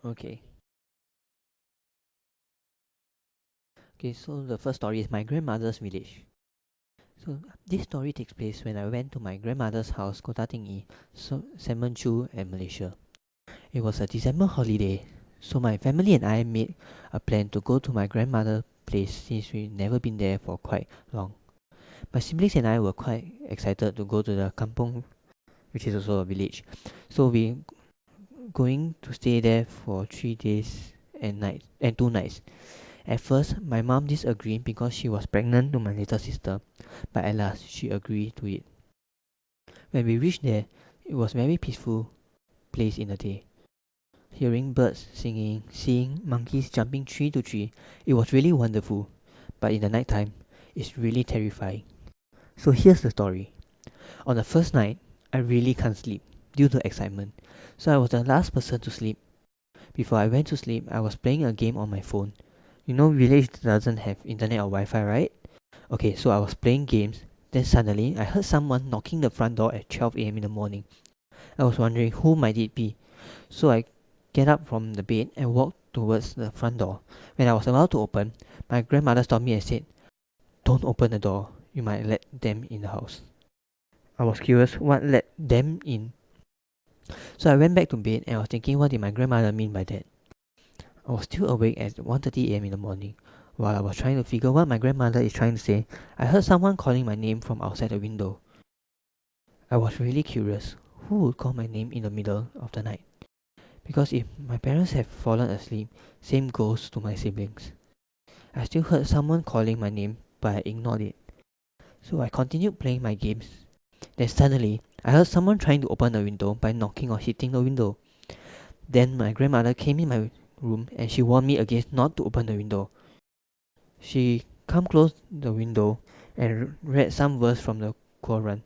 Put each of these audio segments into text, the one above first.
Okay. Okay, so the first story is my grandmother's village. So this story takes place when I went to my grandmother's house, Kota Tinggi, Semenchul, and Malaysia. It was a December holiday, so my family and I made a plan to go to my grandmother's place since we'd never been there for quite long. My siblings and I were quite excited to go to the kampong, which is also a village. So we going to stay there for 3 days and 2 nights. At first, my mom disagreed because she was pregnant to my little sister, but at last she agreed to it. When we reached there, it was very peaceful place in the day. Hearing birds singing, seeing monkeys jumping tree to tree, it was really wonderful. But in the night time, it's really terrifying. So here's the story. On the first night, I really can't sleep due to excitement. So I was the last person to sleep. Before I went to sleep, I was playing a game on my phone. You know, village doesn't have internet or Wi-Fi, right? Okay, so I was playing games. Then suddenly, I heard someone knocking the front door at 12 a.m. in the morning. I was wondering who might it be. So I get up from the bed and walk towards the front door. When I was about to open, my grandmother stopped me and said, "Don't open the door. You might let them in the house." I was curious what let them in. So I went back to bed and I was thinking what did my grandmother mean by that. I was still awake at 1:30 a.m. in the morning. While I was trying to figure what my grandmother is trying to say, I heard someone calling my name from outside the window. I was really curious. Who would call my name in the middle of the night? Because if my parents have fallen asleep, same goes to my siblings. I still heard someone calling my name, but I ignored it. So I continued playing my games. Then suddenly, I heard someone trying to open the window by knocking or hitting the window. Then my grandmother came in my room and she warned me against not to open the window. She come close the window and read some verse from the Quran.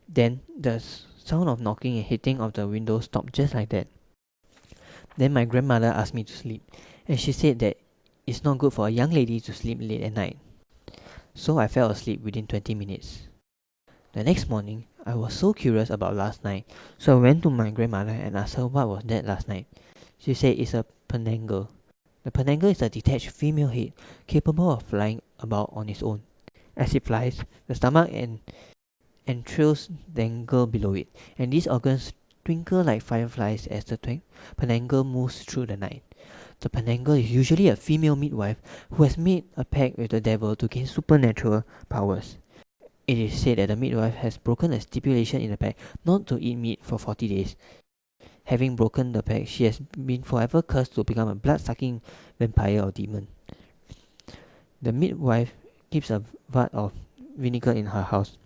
Then the sound of knocking and hitting of the window stopped just like that. Then my grandmother asked me to sleep, and she said that it's not good for a young lady to sleep late at night. So I fell asleep within 20 minutes. The next morning, I was so curious about last night, so I went to my grandmother and asked her what was that last night. She said it's a penangle. The penangle is a detached female head capable of flying about on its own. As it flies, the stomach and entrails dangle below it, and these organs twinkle like fireflies as the penangle moves through the night. The penangle is usually a female midwife who has made a pact with the devil to gain supernatural powers. It is said that the midwife has broken a stipulation in the pact not to eat meat for 40 days. Having broken the pact, she has been forever cursed to become a blood-sucking vampire or demon. The midwife keeps a vat of vinegar in her house.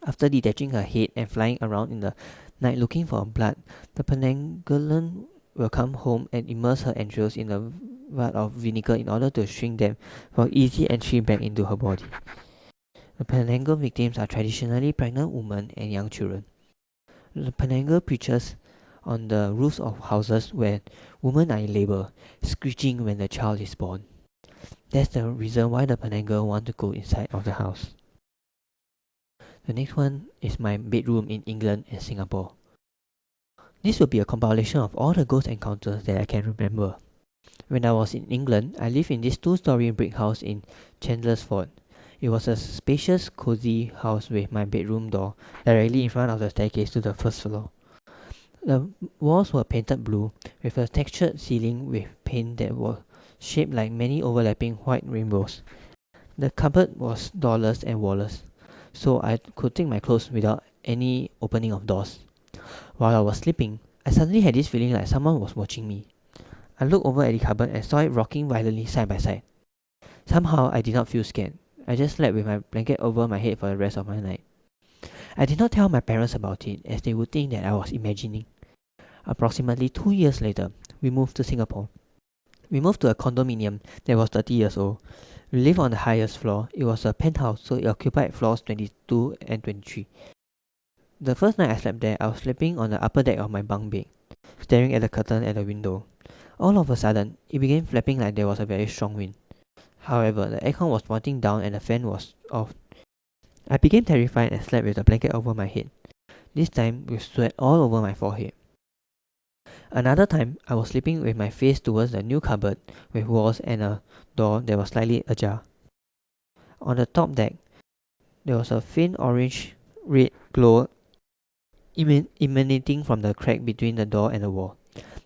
After detaching her head and flying around in the night looking for blood, the Penanggalan will come home and immerse her entrails in a vat of vinegar in order to shrink them for easy entry back into her body. The Penangle victims are traditionally pregnant women and young children. The Penangle preaches on the roofs of houses where women are in labor, screeching when the child is born. That's the reason why the Penangle want to go inside of the house. The next one is my bedroom in England and Singapore. This will be a compilation of all the ghost encounters that I can remember. When I was in England, I lived in this two-story brick house in Chandlersford. It was a spacious, cozy house with my bedroom door directly in front of the staircase to the first floor. The walls were painted blue, with a textured ceiling with paint that was shaped like many overlapping white rainbows. The cupboard was doorless and wallless, so I could take my clothes without any opening of doors. While I was sleeping, I suddenly had this feeling like someone was watching me. I looked over at the cupboard and saw it rocking violently side by side. Somehow, I did not feel scared. I just slept with my blanket over my head for the rest of my night. I did not tell my parents about it, as they would think that I was imagining. Approximately 2 years later, we moved to Singapore. We moved to a condominium that was 30 years old. We lived on the highest floor. It was a penthouse, so it occupied floors 22 and 23. The first night I slept there, I was sleeping on the upper deck of my bunk bed, staring at the curtain at the window. All of a sudden, it began flapping like there was a very strong wind. However, the aircon was pointing down and the fan was off. I became terrified and slept with the blanket over my head, this time with sweat all over my forehead. Another time, I was sleeping with my face towards the new cupboard with walls and a door that was slightly ajar. On the top deck, there was a faint orange red glow emanating from the crack between the door and the wall.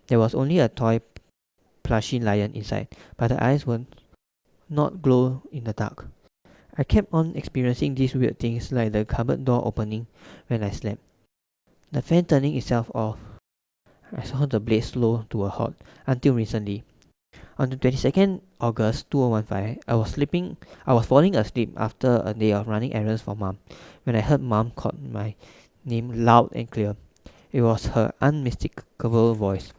There was only a toy plushy lion inside, but the eyes would not glow in the dark. I kept on experiencing these weird things like the cupboard door opening when I slept, the fan turning itself off. I saw the blade slow to a halt until recently. On the 22nd August 2015, I was falling asleep after a day of running errands for mom when I heard mom call my name loud and clear. It was her unmistakable voice,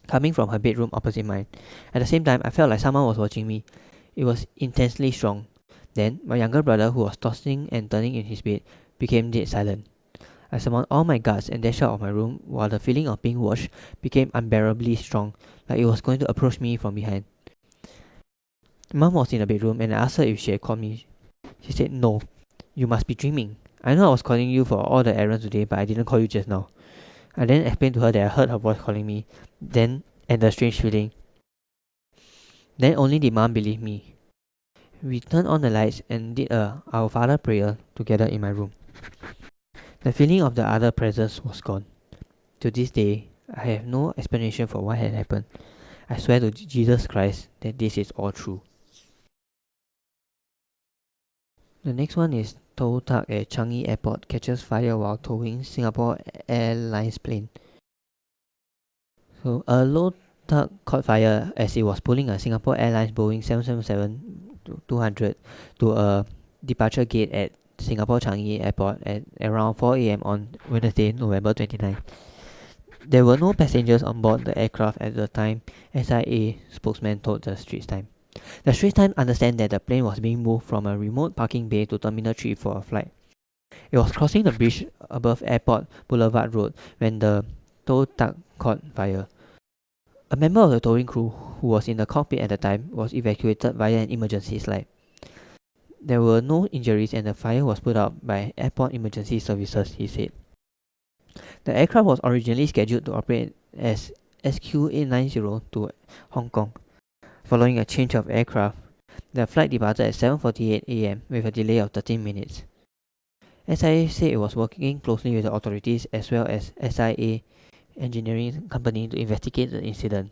coming from her bedroom opposite mine. At the same time, I felt like someone was watching me. It was intensely strong. Then, my younger brother, who was tossing and turning in his bed, became dead silent. I summoned all my guards and dashed out of my room while the feeling of being watched became unbearably strong, like it was going to approach me from behind. Mom was in the bedroom and I asked her if she had called me. She said, "No, you must be dreaming. I know I was calling you for all the errands today, but I didn't call you just now." I then explained to her that I heard her voice calling me, then and the strange feeling. Then only did Mom believe me. We turned on the lights and did a Our Father prayer together in my room. The feeling of the other presence was gone. To this day, I have no explanation for what had happened. I swear to Jesus Christ that this is all true. The next one is tow truck at Changi Airport catches fire while towing Singapore Airlines plane. So a low truck caught fire as it was pulling a Singapore Airlines Boeing 777-200 to a departure gate at Singapore Changi Airport at around 4 a.m. on Wednesday, November 29. There were no passengers on board the aircraft at the time, SIA spokesman told the Straits Times. The Straits Times understand that the plane was being moved from a remote parking bay to Terminal 3 for a flight. It was crossing the bridge above Airport Boulevard Road when the tow truck caught fire. A member of the towing crew who was in the cockpit at the time was evacuated via an emergency slide. There were no injuries and the fire was put out by airport emergency services, he said. The aircraft was originally scheduled to operate as SQ890 to Hong Kong. Following a change of aircraft, the flight departed at 7:48 a.m. with a delay of 13 minutes. SIA said it was working closely with the authorities as well as SIA engineering company to investigate the incident.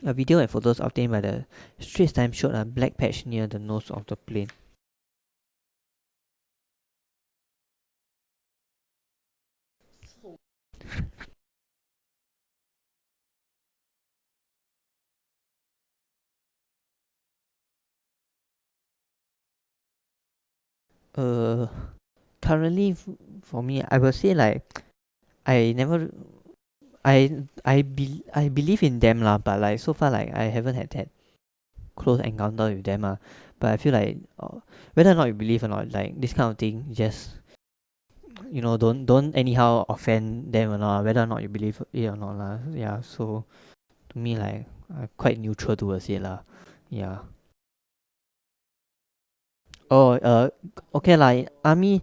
A video and photos obtained by the Straits Times showed a black patch near the nose of the plane. Uh, Currently for me, I will say like I never, I believe in them lah, but like so far like I haven't had that close encounter with them ah. But I feel like whether or not you believe or not, like this kind of thing, just don't anyhow offend them or not, whether or not you believe it or not lah. Yeah, so to me like I'm quite neutral towards it lah. Yeah. Oh, okay lah. In army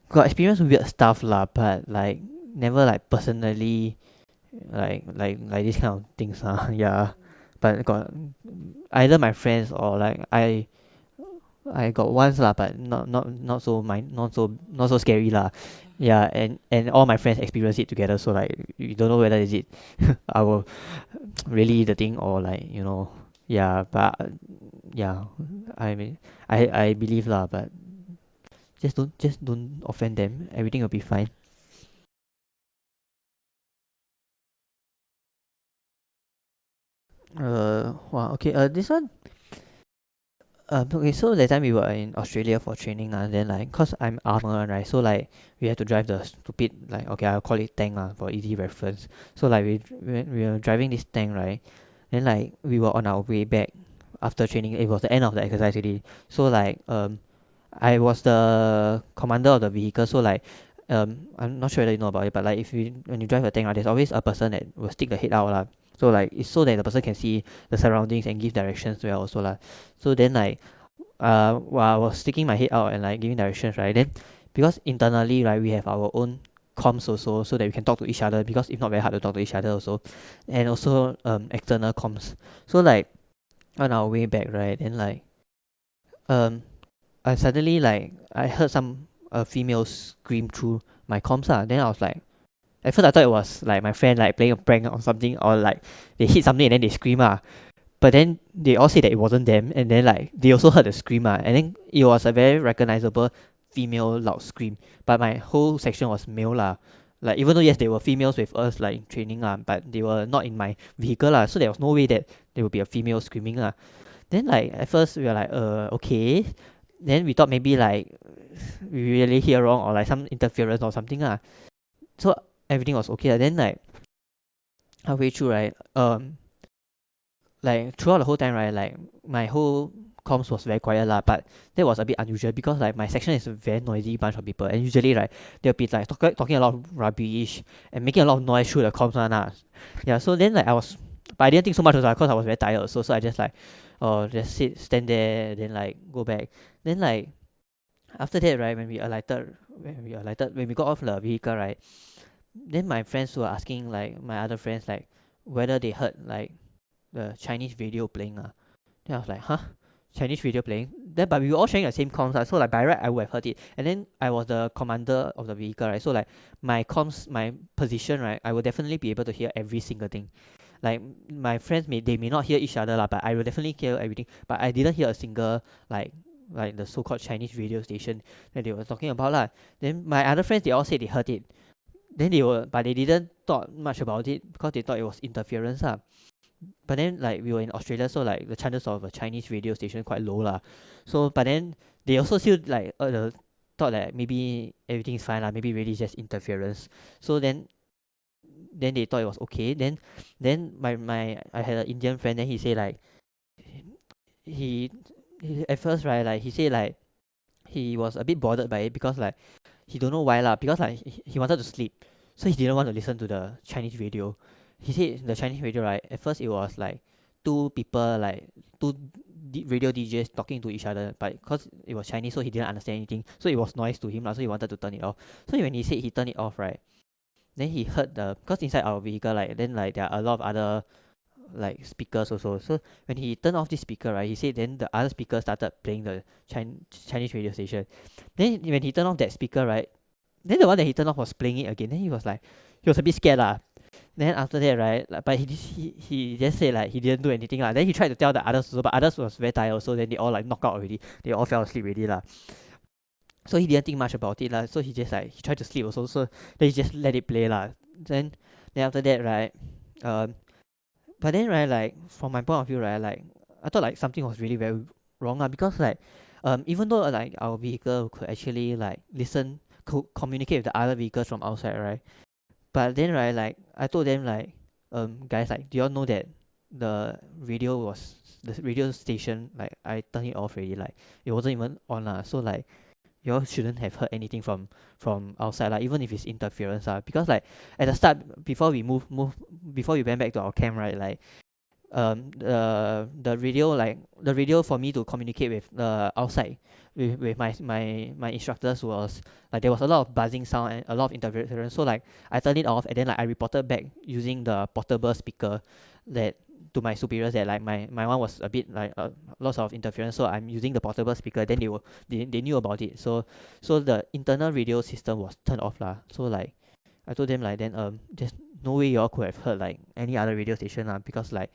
got experience weird stuff lah, but like never like personally like this kind of things lah. Yeah, but got either my friends or like I got once lah, but not so scary lah. Yeah, and all my friends experience it together, so like you don't know whether is it our really the thing or like yeah, but yeah, I mean I believe lah, but just don't offend them, everything will be fine. Wow, okay, this one. Okay, so that time we were in Australia for training then like cause I'm armour one, right, so like we had to drive the stupid, like, okay, I'll call it tank for easy reference. So like we were driving this tank, right, then like we were on our way back after training. It was the end of the exercise already, so like I was the commander of the vehicle, so like I'm not sure whether you know about it, but like if you when you drive a tank, right, there's always a person that will stick the head out lah. So like it's so that the person can see the surroundings and give directions well also lah. So then like while I was sticking my head out and like giving directions, right, then because internally, right, we have our own comms also, so that we can talk to each other, because if not very hard to talk to each other also. And also external comms. So like on our way back, right, then like um I suddenly like I heard some female scream through my comms ah. Then I was like, at first I thought it was like my friend like playing a prank or something, or like they hit something and then they scream ah. But then they all said that it wasn't them, and then like they also heard the scream ah, and then it was a very recognizable female loud scream. But my whole section was male lah. Like even though yes, there were females with us like in training lah, but they were not in my vehicle lah, so there was no way that there would be a female screaming lah. Then like at first we were like okay. Then we thought maybe like we really hear wrong, or like some interference or something lah. So everything was okay lah. Then like halfway through, right, like throughout the whole time, right, like my whole comms was very quiet lah. But that was a bit unusual because like my section is a very noisy bunch of people, and usually right they'll be like talking a lot of rubbish and making a lot of noise through the comms one lah. Yeah, so then like but I didn't think so much also because I was very tired also. So I just like just stand there, then like go back. Then like after that, right, when we got off the vehicle, right, then my friends were asking like my other friends like whether they heard like the Chinese radio playing ah. Then I was like, huh? Chinese radio playing? Then but we were all sharing the same comms, so like by right I would have heard it. And then I was the commander of the vehicle, right? So like my comms, my position, right, I will definitely be able to hear every single thing. Like my friends may not hear each other lah, but I will definitely hear everything. But I didn't hear a single like the so-called Chinese radio station that they were talking about lah. Then my other friends, they all said they heard it. Then but they didn't thought much about it because they thought it was interference lah. But then like we were in Australia, so like the chances of a Chinese radio station quite low lah. So but then they also still like thought that maybe everything is fine lah, maybe really just interference. So then they thought it was okay. Then my I had an Indian friend. Then he say like he, he at first, right, like he say like he was a bit bothered by it because like he don't know why lah, because like he wanted to sleep, so he didn't want to listen to the Chinese radio. He said the Chinese radio, right, at first it was like two people, like two radio DJs talking to each other, but because it was Chinese, so he didn't understand anything, so it was noise to him lah, so he wanted to turn it off. So when he said he turned it off, right, then he heard because inside our vehicle, like then like there are a lot of other like speakers also. So when he turned off this speaker, right, he said then the other speaker started playing the Chinese radio station. Then when he turned off that speaker, right, then the one that he turned off was playing it again. Then he was a bit scared lah. Then after that, right, like, but he just said like he didn't do anything lah. Then he tried to tell the others also, but others was very tired also. Then they all like knocked out already. They all fell asleep already lah. So he didn't think much about it lah. So he just like he tried to sleep also. So then he just let it play lah. Then after that, right, um, but then right, like from my point of view, right, like I thought like something was really very wrong lah, because like even though like our vehicle could actually like communicate with the other vehicles from outside, right, but then right, like I told them like guys, like do you all know that the radio station, like I turned it off already, like it wasn't even on lah. So like you all shouldn't have heard anything from outside, like even if it's interference lah, because like at the start, before we before we went back to our camp, right, like the radio for me to communicate with outside with my instructors was like there was a lot of buzzing sound and a lot of interference. So like I turned it off, and then like I reported back using the portable speaker that to my superiors that like my one was a bit like lots of interference, so I'm using the portable speaker. Then they knew about it. So the internal radio system was turned off lah. So like I told them like then there's no way y'all could have heard like any other radio station lah, because like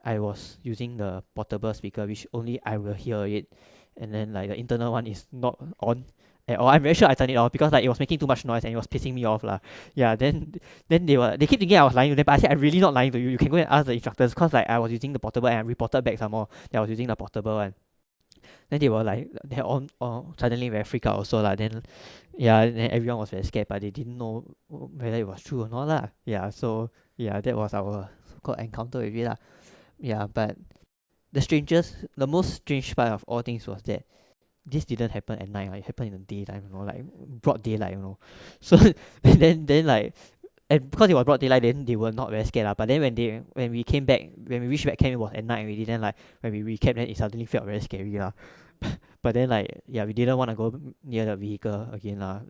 I was using the portable speaker, which only I will hear it, and then like the internal one is not on at all. I'm very sure I turned it off because like it was making too much noise and it was pissing me off lah. Yeah, then they keep thinking I was lying to them, but I said I'm really not lying to you. You can go and ask the instructors, because like I was using the portable and I reported back some more that I was using the portable one. Then they were like they're all suddenly very freaked out also lah. Then yeah, then everyone was very scared, but they didn't know whether it was true or not lah. Yeah, so yeah, that was our so-called encounter with it lah. Yeah, but the most strange part of all things was that this didn't happen at night. It happened in the daytime, like broad daylight. So then like, and because it was broad daylight, then they were not very scared lah. But then when we reached back camp, it was at night already. Then like when we recapped, then it suddenly felt very scary lah. But then like yeah, we didn't want to go near the vehicle again lah.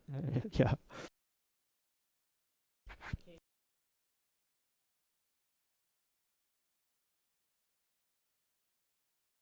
Yeah.